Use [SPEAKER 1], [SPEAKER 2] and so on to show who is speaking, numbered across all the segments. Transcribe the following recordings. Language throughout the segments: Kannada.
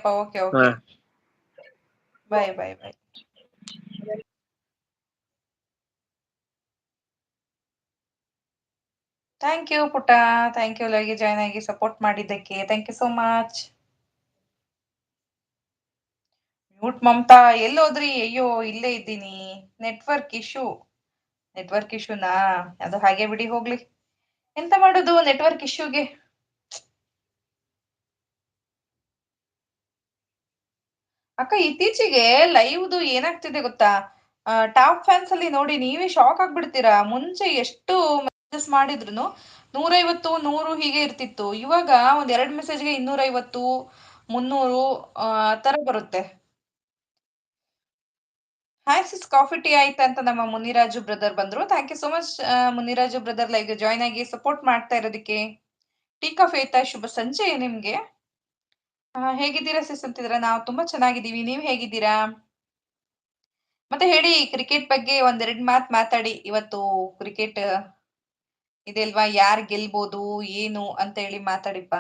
[SPEAKER 1] ಅಪ್ಪ. ಓಕೆ
[SPEAKER 2] ಹಾ
[SPEAKER 1] okay. Bye bye bye. Thank you ಪುಟ್ಟ. ಥ್ಯಾಂಕ್ ಯು ಲೈವ್ಗೆ ಜಾಯ್ನ್ ಆಗಿ ಸಪೋರ್ಟ್ ಮಾಡಿದ್ದಕ್ಕೆ. Thank you so much. Mute Mamata ಎಲ್ಲೋದ್ರಿ? ಅಯ್ಯೋ ಇಲ್ಲೇ ಇದ್ದೀನಿ. ನೆಟ್ವರ್ಕ್ ಇಶ್ಯೂನಾ? ಅದು ಹಾಗೆ ಬಿಡಿ, ಹೋಗ್ಲಿ. ಎಂತ ಮಾಡೋದು ನೆಟ್ವರ್ಕ್ ಇಶ್ಯೂಗೆ? ಅಕ್ಕ ಇತ್ತೀಚೆಗೆ ಲೈವ್ದು ಏನಾಗ್ತಿದೆ ಗೊತ್ತಾ? ಟಾಪ್ ಫ್ಯಾನ್ಸ್ ಅಲ್ಲಿ ನೋಡಿ ನೀವೇ ಶಾಕ್ ಆಗ್ಬಿಡ್ತೀರಾ. ಮುಂಚೆ ಎಷ್ಟು ಮೆಸೇಜಸ್ ಮಾಡಿದ್ರು 150 100 ಹೀಗೆ ಇರ್ತಿತ್ತು. ಇವಾಗ ಒಂದ್ 2 ಮೆಸೇಜ್ಗೆ 250 300 ಆ ತರ ಬರುತ್ತೆ. ಹಾಯ್ ಸಿಸ್, ಕಾಫಿ ಟೀ ಆಯ್ತಾ ಅಂತ ನಮ್ಮ ಮುನಿರಾಜು ಬ್ರದರ್ ಬಂದ್ರು. Thank you so much Muniraju brother ಲೈವ್ಗೆ ಜಾಯ್ನ್ ಆಗಿ ಸಪೋರ್ಟ್ ಮಾಡ್ತಾ ಇರೋದಕ್ಕೆ. ಟೀ ಕಾಫಿ ಆಯ್ತಾ? ಶುಭ ಸಂಜೆ ನಿಮ್ಗೆ. ಹೇಗಿದ್ದೀರಾ ಸಿಸ್ ಅಂತಿದ್ರ? ನಾವು ತುಂಬಾ ಚೆನ್ನಾಗಿದ್ದೀವಿ. ನೀವ್ ಹೇಗಿದ್ದೀರಾ? ಮತ್ತೆ ಹೇಳಿ, ಕ್ರಿಕೆಟ್ ಬಗ್ಗೆ ಒಂದೆರಡು ಮಾತಾಡಿ. ಇವತ್ತು ಕ್ರಿಕೆಟ್ ಇದೆ ಅಲ್ವಾ, ಯಾರ್ ಗೆಲ್ಬೋದು ಏನು ಅಂತ ಹೇಳಿ ಮಾತಾಡಿಪ್ಪ.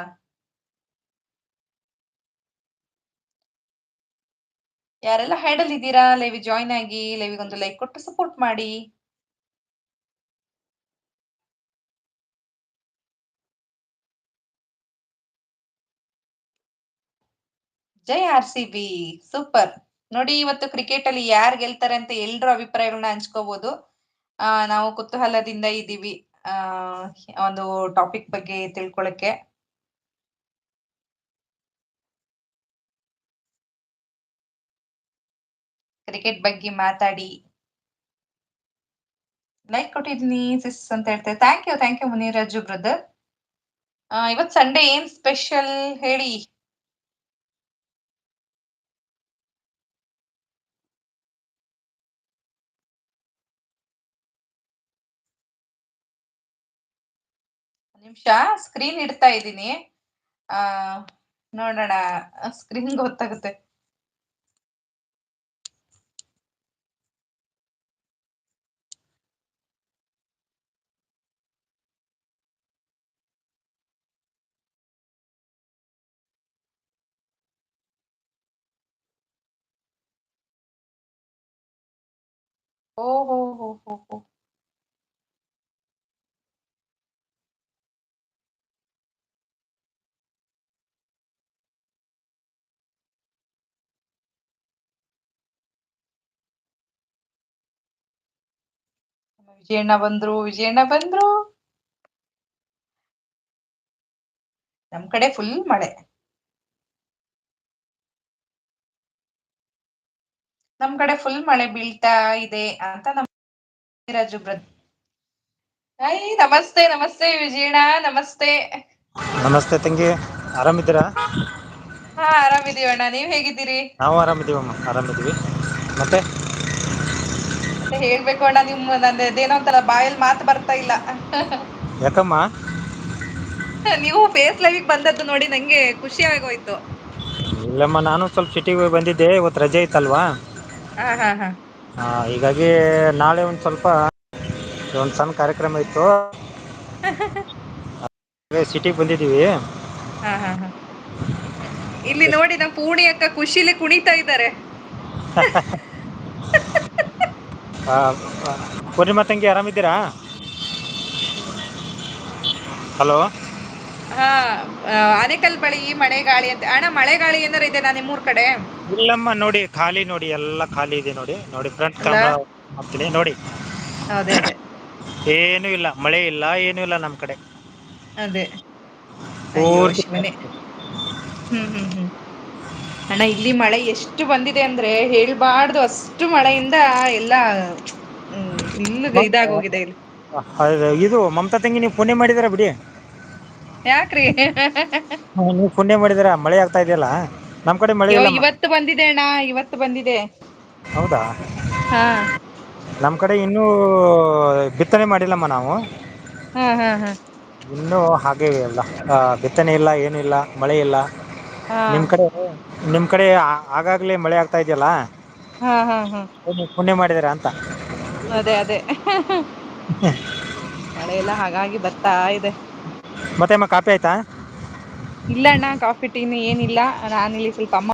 [SPEAKER 1] ಯಾರೆಲ್ಲ ಹ್ಯಾಂಡಲ್ ಇದ್ದೀರಾ ಲೈವ್ ಜಾಯ್ನ್ ಆಗಿ ಲೈವ್ಗೊಂದು ಲೈಕ್ ಕೊಟ್ಟು ಸಪೋರ್ಟ್ ಮಾಡಿ. ಜೈ RCB, ಸೂಪರ್. ನೋಡಿ ಇವತ್ತು ಕ್ರಿಕೆಟ್ ಅಲ್ಲಿ ಯಾರು ಗೆಲ್ತಾರೆ ಅಂತ ಎಲ್ರೂ ಅಭಿಪ್ರಾಯಗಳನ್ನ ಹಂಚ್ಕೋಬಹುದು. ನಾವು ಕುತೂಹಲದಿಂದ ಇದ್ದೀವಿ ಒಂದು ಟಾಪಿಕ್ ಬಗ್ಗೆ ತಿಳ್ಕೊಳಕ್ಕೆ. ಕ್ರಿಕೆಟ್ ಬಗ್ಗೆ ಮಾತಾಡಿ. ಲೈಕ್ ಕೊಟ್ಟಿದ್ದೀನಿ ಸಿಸ್ ಅಂತ ಹೇಳ್ತೇವೆ. Thank you Muniraju brother. ಇವತ್ ಸಂಡೇ ಏನ್ ಸ್ಪೆಷಲ್ ಹೇಳಿ? ನಿಮಿಷ ಸ್ಕ್ರೀನ್ ಇಡ್ತಾ ಇದ್ದೀನಿ. ನೋಡೋಣ, ಸ್ಕ್ರೀನ್ ಗೊತ್ತಾಗುತ್ತೆ. ಓಹೋ ಹೋ ಹೋ ಹೋ. ವಿಜಯಣ್ಣ ಬಂದ್ರು. ನಮ್ ಕಡೆ ಫುಲ್ ಮಳೆ. ನಮ್ ಕಡೆ ಫುಲ್ ಮಳೆ ಬೀಳ್ತಾ ಇದೆ ಅಂತ ನಮ್ಮ ರಾಜು ಬ್ರದರ್. ನಮಸ್ತೆ ವಿಜಯಣ್ಣ, ನಮಸ್ತೆ.
[SPEAKER 2] ನಮಸ್ತೆ ತಂಗಿ, ಆರಾಮಿದ್ದೀರಾ?
[SPEAKER 1] ಹಾ ಆರಾಮಿದೀವಣ್ಣ, ನೀವ್ ಹೇಗಿದ್ದೀರಿ?
[SPEAKER 2] ನಾವು ಆರಾಮಿದೀವಮ್ಮ, ಆರಾಮಿದೀವಿ. ಮತ್ತೆ
[SPEAKER 1] ಹೇಳ್ಬೇಕು ಅಣ್ಣ, ನಂದೇನೋ ಒಂಥರ ಬಾಯಲ್ಲಿ ಮಾತು ಬರ್ತಾ ಇಲ್ಲ.
[SPEAKER 2] ಯಾಕಮ್ಮ?
[SPEAKER 1] ನೀವು ಫೇಸ್ ಲೈವ್ ಬಂದದ್ದು ನೋಡಿ ನಂಗೆ ಖುಷಿ ಆಗೋಯ್ತು.
[SPEAKER 2] ಇಲ್ಲಮ್ಮ, ನಾನು ಸ್ವಲ್ಪ ಸಿಟಿಗೆ ಹೋಗಿ ಬಂದಿದ್ದೆ, ಇವತ್ತು ರಜೆ ಇತ್ತಲ್ವಾ.
[SPEAKER 1] ಹಾ.
[SPEAKER 2] ಹೀಗಾಗಿ ನಾಳೆ ಒಂದು ಸ್ವಲ್ಪ ಒಂದು ಸಣ್ಣ ಕಾರ್ಯಕ್ರಮ ಇತ್ತು. ಸಿಟಿಗೆ ಬಂದಿದ್ದೀವಿ.
[SPEAKER 1] ಹಾ. ಇಲ್ಲಿ ನೋಡಿ ನಮ್ ಪೂರ್ಣಿ ಅಕ್ಕ ಖುಷಿಲಿ ಕುಣಿತಾ ಇದ್ದಾರೆ.
[SPEAKER 2] ಪೂರ್ಣಿಮಾ ತಂಗಿ, ಆರಾಮಿದ್ದೀರಾ? ಹಲೋ.
[SPEAKER 1] ಆನೇಕಲ್ ಬಳಿ ಮಳೆ ಗಾಳಿ ಅಂತ. ಅಣ್ಣ ಮಳೆ ಗಾಳಿ ಏನಾರ ಇದೆ ನಿಮ್ಮೂರ್ ಕಡೆ?
[SPEAKER 2] ಇಲ್ಲಮ್ಮ, ನೋಡಿ ಖಾಲಿ, ನೋಡಿ ಎಲ್ಲ ಖಾಲಿ ಇದೆ. ನೋಡಿ ಫ್ರಂಟ್
[SPEAKER 1] ಅಲ್ಲ,
[SPEAKER 2] ಕ್ಯಾಮ್ರಾ ಮಾಡ್ತೀನಿ ನೋಡಿ.
[SPEAKER 1] ಅದೇ
[SPEAKER 2] ಏನೂ ಇಲ್ಲ, ಮಳೆ ಇಲ್ಲ, ಏನೂ ಇಲ್ಲ ನಮ್ಮ ಕಡೆ.
[SPEAKER 1] ಅದೇ. ಅಯ್ಯೋ
[SPEAKER 2] ಪೂರ್ತಿ
[SPEAKER 1] ಶಿವನೇ. ಹ್ಮ್. ಅಣ್ಣ ಇಲ್ಲಿ ಮಳೆ ಎಷ್ಟು ಬಂದಿದೆ ಅಂದ್ರೆ ಹೇಳ್ಬಾರ್ದು. ಅಷ್ಟು ಮಳೆಯಿಂದ ಎಲ್ಲ ಇದಾಗೋಗಿದೆ ಇಲ್ಲಿ.
[SPEAKER 2] ಇದು ಮಮತಾ ತಂಗಿ, ನೀವು ಪುಣ್ಯ ಮಾಡಿದೀರ ಬಿಡಿ.
[SPEAKER 1] ಯಾಕ್ರಿ?
[SPEAKER 2] ನೀವು ಪುಣ್ಯ ಮಾಡಿದಿರ, ಮಳೆ ಆಗ್ತಾ ಇದೆಯಲ್ಲ. ನಮ್ಮ ಕಡೆ ಮಳೆ ಇಲ್ಲಮ್ಮ.
[SPEAKER 1] ಇವತ್ತು ಬಂದಿದೆ ಅಣ್ಣ, ಇವತ್ತು ಬಂದಿದೆ.
[SPEAKER 2] ಹೌದಾ?
[SPEAKER 1] ಹಾ.
[SPEAKER 2] ನಮ್ಮ ಕಡೆ ಇನ್ನೂ ಬಿತ್ತನೆ ಮಾಡಿಲ್ಲಮ್ಮ ನಾವು.
[SPEAKER 1] ಹಾ.
[SPEAKER 2] ಇನ್ನೂ ಹಾಗೇ ಅಲ್ಲ, ಬಿತ್ತನೆ ಇಲ್ಲ, ಏನಿಲ್ಲ, ಮಳೆ ಇಲ್ಲ.
[SPEAKER 1] ಹಾ
[SPEAKER 2] ನಿಮ್ಮ ಕಡೆ ಆಗಾಗ್ಲೇ ಮಳೆ ಆಗ್ತಾ ಇದೆಯಲ್ಲ.
[SPEAKER 1] ಹಾ.
[SPEAKER 2] ನೀವು ಪುಣ್ಯ ಮಾಡಿದೀರ ಅಂತ.
[SPEAKER 1] ಅದೇ. ಮಳೆ ಎಲ್ಲ ಹಾಗಾಗಿ ಬರ್ತಾ ಇದೆ.
[SPEAKER 2] ಮತ್ತೆ ಅಮ್ಮ, ಕಾಫಿ ಆಯ್ತಾ?
[SPEAKER 1] ಇಲ್ಲ ಅಣ್ಣ, ಕಾಫಿ ಟೀ ಏನಿಲ್ಲ. ನಾನಿಲ್ಲಿ ಸ್ವಲ್ಪ ಅಮ್ಮ